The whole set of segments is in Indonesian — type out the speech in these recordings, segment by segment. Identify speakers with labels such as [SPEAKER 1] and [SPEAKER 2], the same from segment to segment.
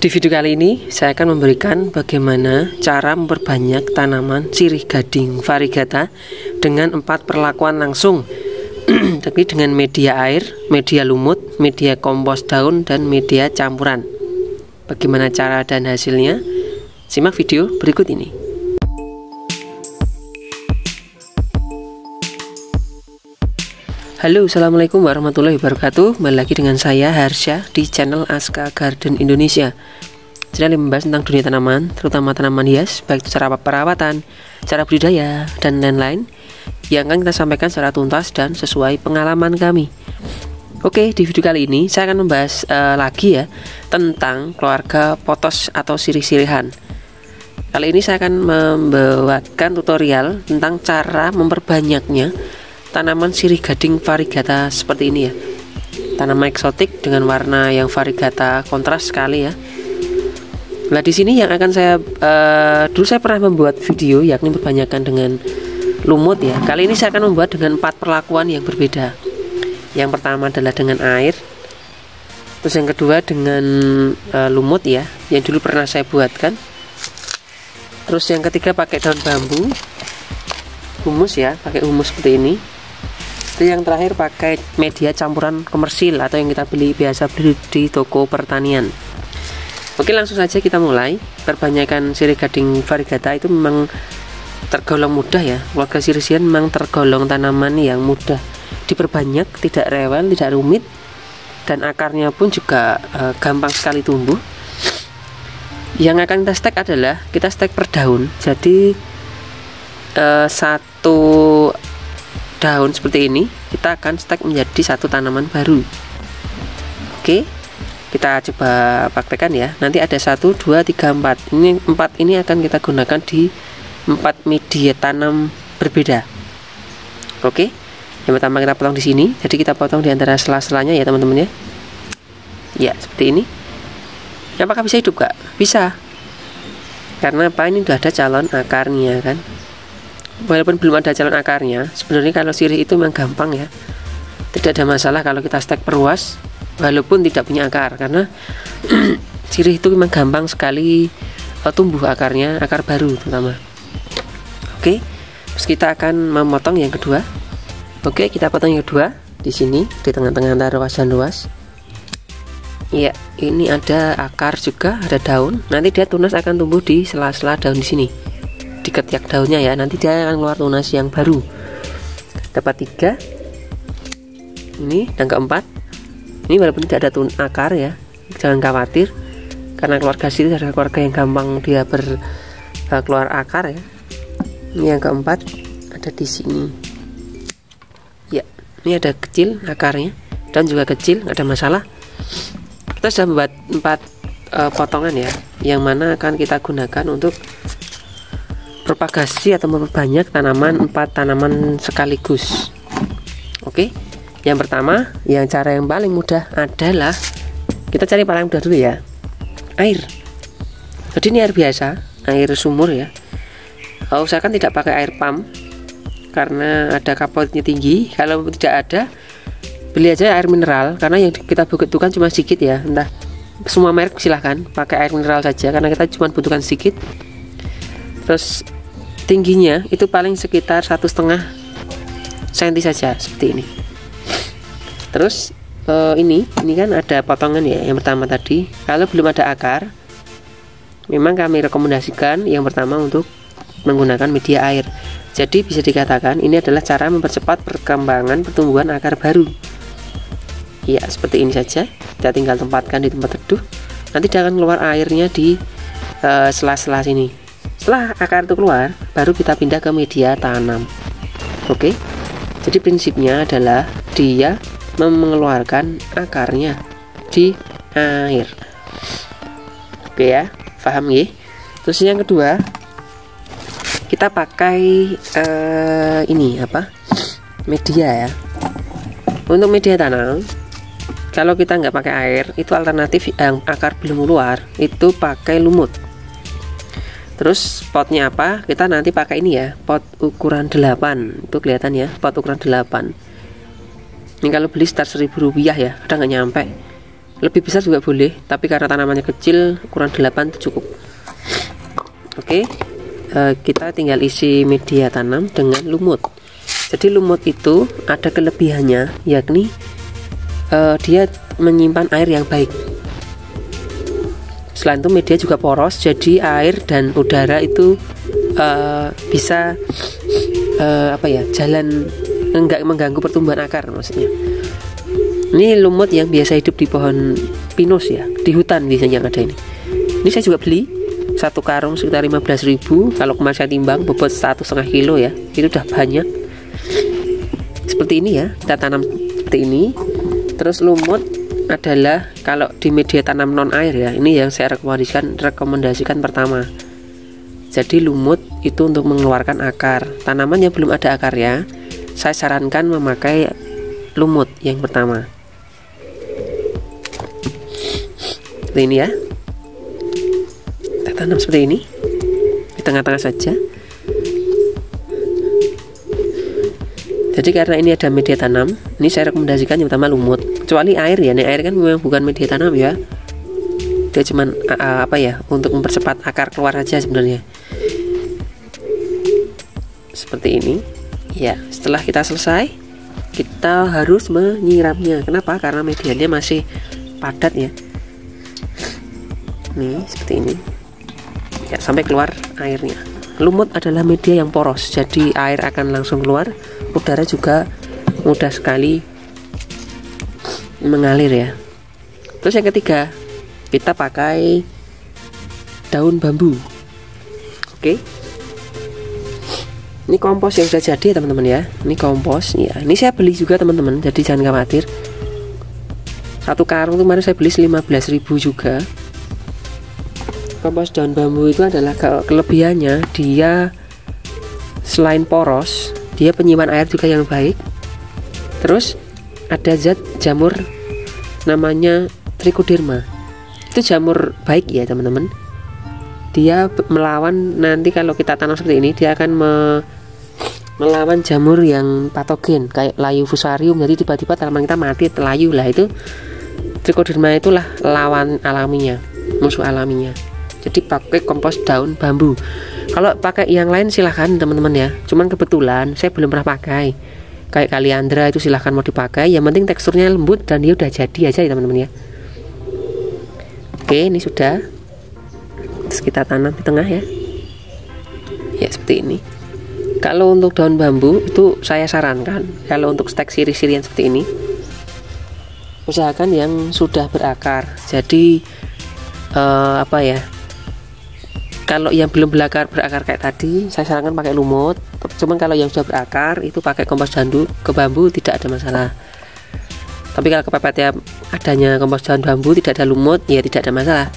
[SPEAKER 1] Di video kali ini saya akan memberikan bagaimana cara memperbanyak tanaman sirih gading variegata dengan 4 perlakuan langsung tapi dengan media air, media lumut, media kompos daun, dan media campuran. Bagaimana cara dan hasilnya? Simak video berikut ini. Halo, assalamualaikum warahmatullahi wabarakatuh. Kembali lagi dengan saya Harsha di channel Aska Garden Indonesia. Channel yang membahas tentang dunia tanaman, terutama tanaman hias, baik itu cara perawatan, cara budidaya, dan lain-lain yang akan kita sampaikan secara tuntas dan sesuai pengalaman kami. Oke, di video kali ini saya akan membahas lagi ya tentang keluarga potos atau sirih-sirihan. Kali ini saya akan membuatkan tutorial tentang cara memperbanyaknya tanaman sirih gading variegata seperti ini ya. Tanaman eksotik dengan warna yang variegata kontras sekali ya. Nah, di sini yang akan saya dulu saya pernah membuat video yakni perbanyakan dengan lumut ya. Kali ini saya akan membuat dengan 4 perlakuan yang berbeda. Yang pertama adalah dengan air. Terus yang kedua dengan lumut ya, yang dulu pernah saya buatkan. Terus yang ketiga pakai daun bambu, humus ya, pakai humus seperti ini. Itu yang terakhir pakai media campuran komersil atau yang kita biasa beli di toko pertanian. Oke, langsung saja kita mulai. Perbanyakan sirih gading variegata itu memang tergolong mudah ya. Keluarga sirih-sirihan memang tergolong tanaman yang mudah diperbanyak, tidak rewel, tidak rumit, dan akarnya pun juga gampang sekali tumbuh. Yang akan kita stek adalah kita stek per daun. Jadi satu daun seperti ini kita akan stek menjadi satu tanaman baru. Oke, kita coba praktekkan ya. Nanti ada 1, 2, 3, 4. Ini 4 ini akan kita gunakan di 4 media tanam berbeda. Oke, yang pertama kita potong di sini. Jadi kita potong di antara sela-selanya ya teman-teman ya. Ya, seperti ini. Apakah bisa hidup Kak? Bisa. Karena apa? Ini sudah ada calon akarnya kan. Walaupun belum ada calon akarnya, sebenarnya kalau sirih itu memang gampang ya. Tidak ada masalah kalau kita stek perluas walaupun tidak punya akar, karena sirih itu memang gampang sekali tumbuh akarnya, akar baru terutama. Oke, terus kita akan memotong yang kedua. Oke, kita potong yang kedua di sini di tengah-tengah antara ruas dan ruas. Ya, ini ada akar juga, ada daun. Nanti dia tunas akan tumbuh di sela-sela daun di sini. Di ketiak daunnya ya, nanti dia akan keluar tunas yang baru. Dapat 3. Ini dan keempat. Ini walaupun tidak ada akar ya, jangan khawatir, karena keluarga sirih adalah keluarga yang gampang dia keluar akar ya. Ini yang keempat ada di sini. Ya, ini ada kecil akarnya dan juga kecil, nggak ada masalah. Kita sudah membuat 4 potongan ya, yang mana akan kita gunakan untuk propagasi atau memperbanyak tanaman 4 tanaman sekaligus. Oke, yang pertama, yang cara yang paling mudah adalah kita cari paling mudah dulu ya, air. Jadi ini air biasa, air sumur ya. Usahakan tidak pakai air pump karena ada kapotnya tinggi. Kalau tidak ada, beli aja air mineral, karena yang kita butuhkan cuma sedikit ya. Entah semua merek silahkan pakai air mineral saja karena kita cuma butuhkan sedikit. Terus tingginya itu paling sekitar 1,5 cm saja seperti ini. Terus ini kan ada potongan ya. Yang pertama tadi, kalau belum ada akar, memang kami rekomendasikan yang pertama untuk menggunakan media air. Jadi bisa dikatakan ini adalah cara mempercepat perkembangan pertumbuhan akar baru. Ya, seperti ini saja. Kita tinggal tempatkan di tempat teduh. Nanti dia akan keluar airnya di sela-sela sini. Setelah akar itu keluar, baru kita pindah ke media tanam. Oke, jadi prinsipnya adalah dia mengeluarkan akarnya di air. Oke ya, paham ya? Terus yang kedua, kita pakai ini apa? Media ya. Untuk media tanam, kalau kita nggak pakai air, itu alternatif yang akar belum keluar, itu pakai lumut. Terus potnya apa? Kita nanti pakai ini ya, pot ukuran 8. Itu kelihatan ya, pot ukuran 8. Ini kalau beli sekitar 1.000 rupiah ya, kadang nggak nyampe. lebih besar juga boleh, tapi karena tanamannya kecil ukuran 8 itu cukup. Oke, kita tinggal isi media tanam dengan lumut. Jadi lumut itu ada kelebihannya, yakni dia menyimpan air yang baik. Selain itu media juga poros, jadi air dan udara itu bisa jalan, enggak mengganggu pertumbuhan akar maksudnya. Ini lumut yang biasa hidup di pohon pinus ya, di hutan biasanya yang ada ini. Ini saya juga beli satu karung sekitar 15.000. Kalau kemarin saya timbang bobot 1,5 kilo ya, itu udah banyak. Seperti ini ya, kita tanam seperti ini. Terus lumut adalah kalau di media tanam non air ya, ini yang saya rekomendasikan pertama. Jadi lumut itu untuk mengeluarkan akar. Tanaman yang belum ada akarnya, saya sarankan memakai lumut yang pertama. Seperti ini ya, kita tanam seperti ini di tengah-tengah saja. Jadi karena ini ada media tanam, ini saya rekomendasikan yang pertama lumut. Kecuali air ya, ini air kan memang bukan media tanam ya, dia cuman untuk mempercepat akar keluar aja sebenarnya. Seperti ini ya. Setelah kita selesai, kita harus menyiramnya. Kenapa? Karena medianya masih padat ya. Nih seperti ini ya, sampai keluar airnya. Lumut adalah media yang poros, jadi air akan langsung keluar, udara juga mudah sekali mengalir ya. Terus yang ketiga, kita pakai daun bambu. Oke, ini kompos yang sudah jadi ya teman-teman ya. Ini kompos ya, ini saya beli juga teman-teman, jadi jangan khawatir. Satu karung kemarin saya beli 15.000 juga. Kompos daun bambu itu adalah kelebihannya, dia selain poros, dia penyimpan air juga yang baik. Terus ada zat jamur namanya trichoderma. Itu jamur baik ya teman-teman. Dia melawan, nanti kalau kita tanam seperti ini, dia akan melawan jamur yang patogen kayak layu fusarium. Jadi tiba-tiba tanaman kita mati, layu lah, itu trichoderma itulah lawan alaminya, musuh alaminya. Jadi pakai kompos daun bambu. Kalau pakai yang lain silahkan teman-teman ya, cuman kebetulan saya belum pernah pakai. Kayak kaliandra itu silahkan mau dipakai, yang penting teksturnya lembut dan dia udah jadi aja ya teman-teman ya. Oke, ini sudah. Terus kita tanam di tengah ya. Ya seperti ini. Kalau untuk daun bambu itu saya sarankan, kalau untuk stek siri-sirian seperti ini, usahakan yang sudah berakar. Jadi kalau yang belum berakar kayak tadi, saya sarankan pakai lumut. Cuman kalau yang sudah berakar itu pakai kompos daun ke bambu, tidak ada masalah. Tapi kalau kepepet ya adanya kompos daun bambu, tidak ada lumut, ya tidak ada masalah.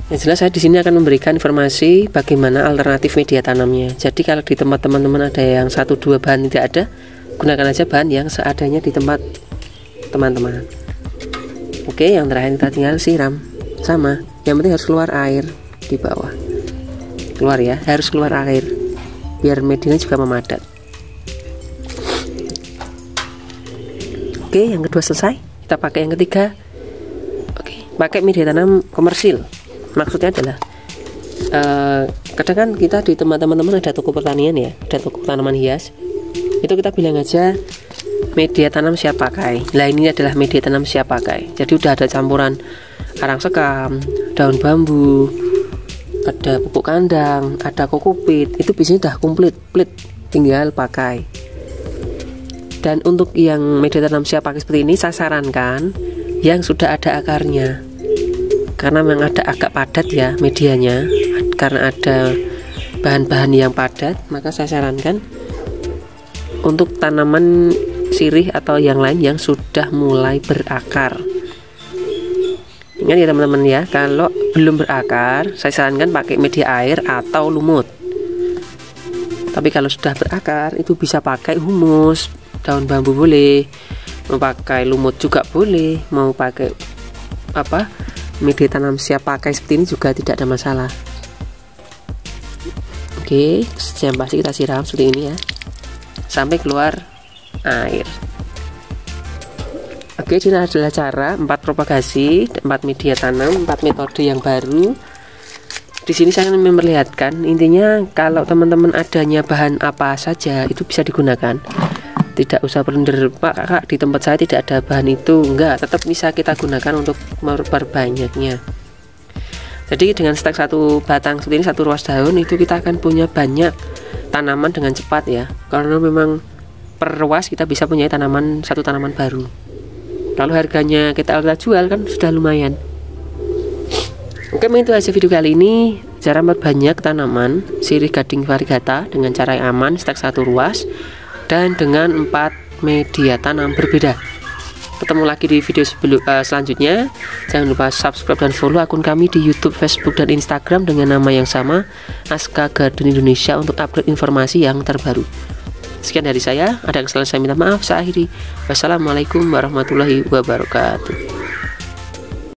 [SPEAKER 1] Yang jelas saya di sini akan memberikan informasi bagaimana alternatif media tanamnya. Jadi kalau di tempat teman-teman ada yang 1-2 bahan tidak ada, gunakan aja bahan yang seadanya di tempat teman-teman. Oke, yang terakhir kita tinggal siram. Sama, yang penting harus keluar air di bawah. Keluar ya, harus keluar air biar medianya juga memadat. Oke, yang kedua selesai. Kita pakai yang ketiga. Oke, pakai media tanam komersil. Maksudnya adalah kadang kan kita di teman-teman ada toko pertanian ya, ada toko tanaman hias. Itu kita bilang aja media tanam siap pakai. Nah, ini adalah media tanam siap pakai. Jadi udah ada campuran arang sekam, daun bambu, ada pupuk kandang, ada kokopit. Itu biasanya udah komplit, tinggal pakai. Dan untuk yang media tanam siap pakai seperti ini, saya sarankan yang sudah ada akarnya, karena memang ada agak padat ya medianya, karena ada bahan-bahan yang padat. Maka saya sarankan untuk tanaman sirih atau yang lain yang sudah mulai berakar. Ingat ya teman-teman ya, kalau belum berakar saya sarankan pakai media air atau lumut. Tapi kalau sudah berakar itu bisa pakai humus, daun bambu boleh, mau pakai lumut juga boleh, mau pakai media tanam siap pakai seperti ini juga tidak ada masalah. Oke, yang pasti kita siram seperti ini ya, sampai keluar air. Oke, ini adalah cara 4 propagasi, 4 media tanam, 4 metode yang baru. Di sini saya ingin memperlihatkan, intinya kalau teman-teman adanya bahan apa saja itu bisa digunakan. Tidak usah blender, Pak Kakak di tempat saya tidak ada bahan itu, enggak, tetap bisa kita gunakan untuk memperbanyaknya. Jadi dengan stek 1 batang seperti ini, 1 ruas daun, itu kita akan punya banyak tanaman dengan cepat ya, karena memang per ruas kita bisa punya tanaman, 1 tanaman baru. Kalau harganya kita jual kan sudah lumayan. Oke, itu aja video kali ini, cara memperbanyak tanaman sirih gading variegata dengan cara yang aman, stek 1 ruas dan dengan 4 media tanam berbeda. Ketemu lagi di video selanjutnya. Jangan lupa subscribe dan follow akun kami di YouTube, Facebook, dan Instagram dengan nama yang sama, Aska Garden Indonesia, untuk update informasi yang terbaru. Sekian dari saya, ada kesalahan saya minta maaf. Saya akhiri. Wassalamualaikum warahmatullahi wabarakatuh.